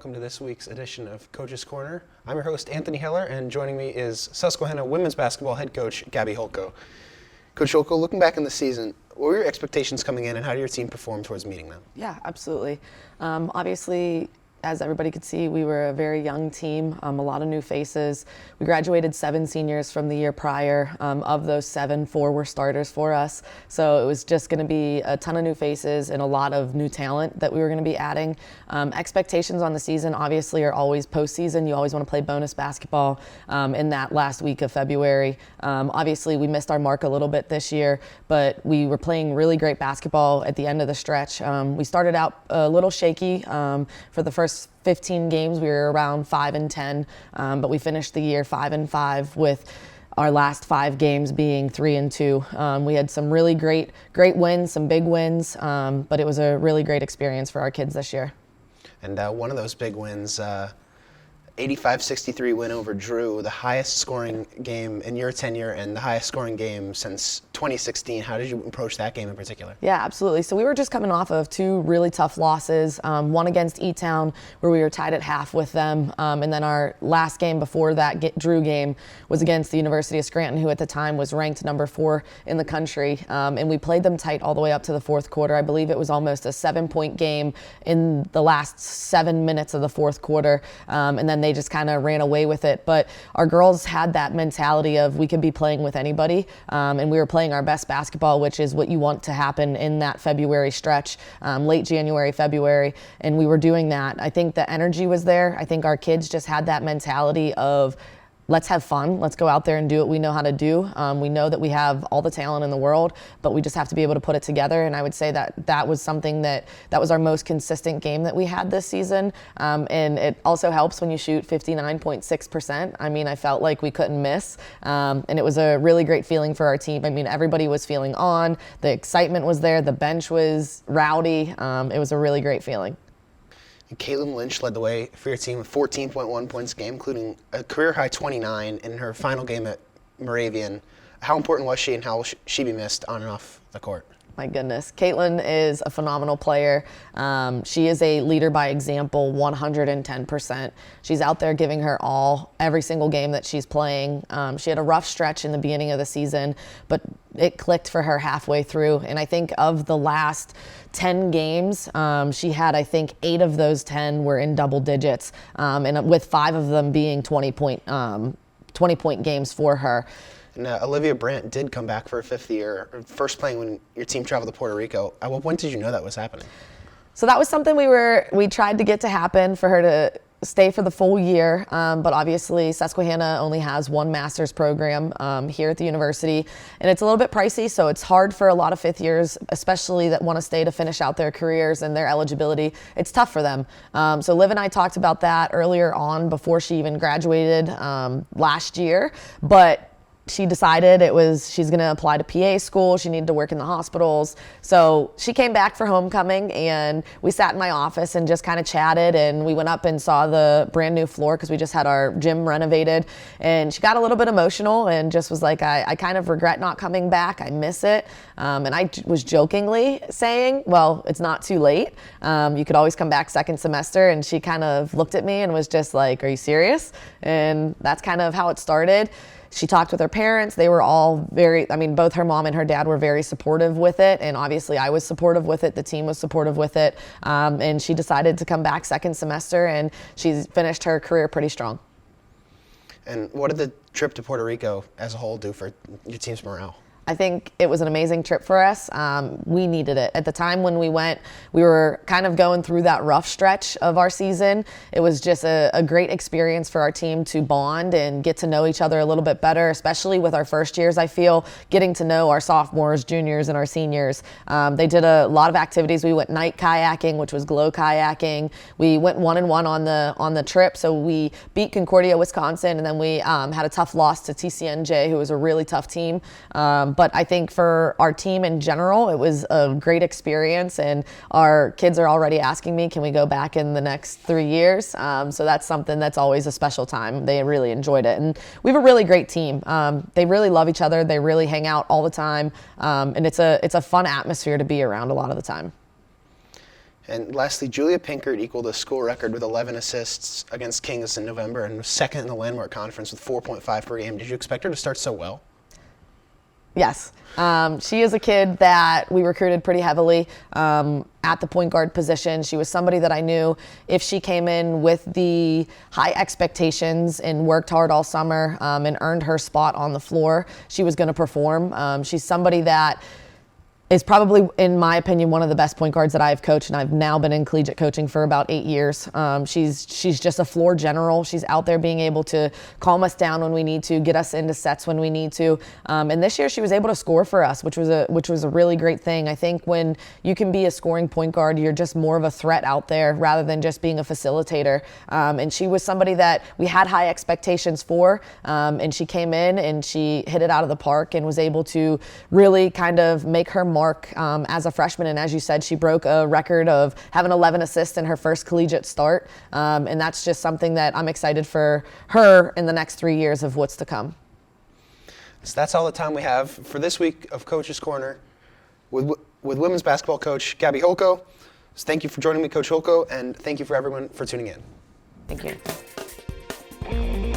welcome to this week's edition of Coach's Corner. I'm your host, Anthony Heller, and joining me is Susquehanna women's basketball head coach, Gabby Holko. Coach Holko, looking back in the season, what were your expectations coming in and how did your team perform towards meeting them? Yeah, absolutely. Obviously, as everybody could see, we were a very young team, a lot of new faces. We graduated 7 seniors from the year prior. Of those 7, 4 were starters for us. So it was just going to be a ton of new faces and a lot of new talent that we were going to be adding. Expectations on the season obviously are always postseason. You always want to play bonus basketball in that last week of February. Obviously, we missed our mark a little bit this year, but we were playing really great basketball at the end of the stretch. We started out a little shaky for the first 15 games. We were around 5-10, but we finished the year 5-5 with our last 5 games being 3-2. We had some really great wins, some big wins, but it was a really great experience for our kids this year. And one of those big wins, 85-63 win over Drew, the highest scoring game in your tenure and the highest scoring game since 2016. How did you approach that game in particular? Yeah, absolutely. So we were just coming off of 2 really tough losses, one against E-Town where we were tied at half with them, and then our last game before that Drew game was against the University of Scranton, who at the time was ranked number 4 in the country, and we played them tight all the way up to the fourth quarter. I believe it was almost a 7-point game in the last 7 minutes of the fourth quarter, and then they just kind of ran away with it. But our girls had that mentality of we could be playing with anybody, and we were playing our best basketball, which is what you want to happen in that February stretch, late January, February, and we were doing that. I think the energy was there. I think our kids just had that mentality of let's have fun. Let's go out there and do what we know how to do. We know that we have all the talent in the world, but we just have to be able to put it together. And I would say that was something that was our most consistent game that we had this season. And it also helps when you shoot 59.6%. I mean, I felt like we couldn't miss. And it was a really great feeling for our team. I mean, everybody was feeling on. The excitement was there. The bench was rowdy. It was a really great feeling. And Caitlin Lynch led the way for your team with 14.1 points a game, including a career-high 29 in her final game at Moravian. How important was she and how will she be missed on and off the court? My goodness. Caitlin is a phenomenal player. She is a leader by example, 110%. She's out there giving her all every single game that she's playing. She had a rough stretch in the beginning of the season, but it clicked for her halfway through. And I think of the last 10 games, she had, I think, 8 of those 10 were in double digits, and with 5 of them being 20-point games for her. And Olivia Brandt did come back for a 5th year, first playing when your team traveled to Puerto Rico. At what point did you know that was happening? So that was something we tried to get to happen for her to stay for the full year, but obviously Susquehanna only has 1 master's program here at the university, and it's a little bit pricey, so it's hard for a lot of 5th years, especially that want to stay to finish out their careers and their eligibility. It's tough for them. So Liv and I talked about that earlier on before she even graduated last year, but she decided she's going to apply to PA school. She needed to work in the hospitals. So she came back for homecoming, and we sat in my office and just kind of chatted, and we went up and saw the brand new floor because we just had our gym renovated. And she got a little bit emotional and just was like, I kind of regret not coming back. I miss it. And I was jokingly saying, well, it's not too late. You could always come back second semester. And she kind of looked at me and was just like, are you serious? And that's kind of how it started. She talked with her parents. They were all both her mom and her dad were very supportive with it. And obviously I was supportive with it. The team was supportive with it. And she decided to come back second semester, and she's finished her career pretty strong. And what did the trip to Puerto Rico as a whole do for your team's morale? I think it was an amazing trip for us. We needed it. At the time when we went, we were kind of going through that rough stretch of our season. It was just a great experience for our team to bond and get to know each other a little bit better, especially with our first years, I feel, getting to know our sophomores, juniors, and our seniors. They did a lot of activities. We went night kayaking, which was glow kayaking. We went 1-1 on the trip, so we beat Concordia, Wisconsin, and then we had a tough loss to TCNJ, who was a really tough team. But I think for our team in general, it was a great experience, and our kids are already asking me, can we go back in the next 3 years? So that's something that's always a special time. They really enjoyed it. And we have a really great team. They really love each other. They really hang out all the time. And it's a fun atmosphere to be around a lot of the time. And lastly, Julia Pinkert equaled a school record with 11 assists against Kings in November and was second in the Landmark Conference with 4.5 per game. Did you expect her to start so well? Yes. She is a kid that we recruited pretty heavily at the point guard position. She was somebody that I knew if she came in with the high expectations and worked hard all summer and earned her spot on the floor, she was going to perform. She's somebody that is probably, in my opinion, one of the best point guards that I've coached, and I've now been in collegiate coaching for about 8 years. She's just a floor general. She's out there being able to calm us down when we need to, get us into sets when we need to. And this year she was able to score for us, which was a really great thing. I think when you can be a scoring point guard, you're just more of a threat out there rather than just being a facilitator. And she was somebody that we had high expectations for, and she came in and she hit it out of the park and was able to really kind of make her mark as a freshman. And as you said, she broke a record of having 11 assists in her first collegiate start. And that's just something that I'm excited for her in the next 3 years of what's to come. So that's all the time we have for this week of Coach's Corner with women's basketball coach Gabby Holko. So thank you for joining me, Coach Holko, and thank you for everyone for tuning in. Thank you.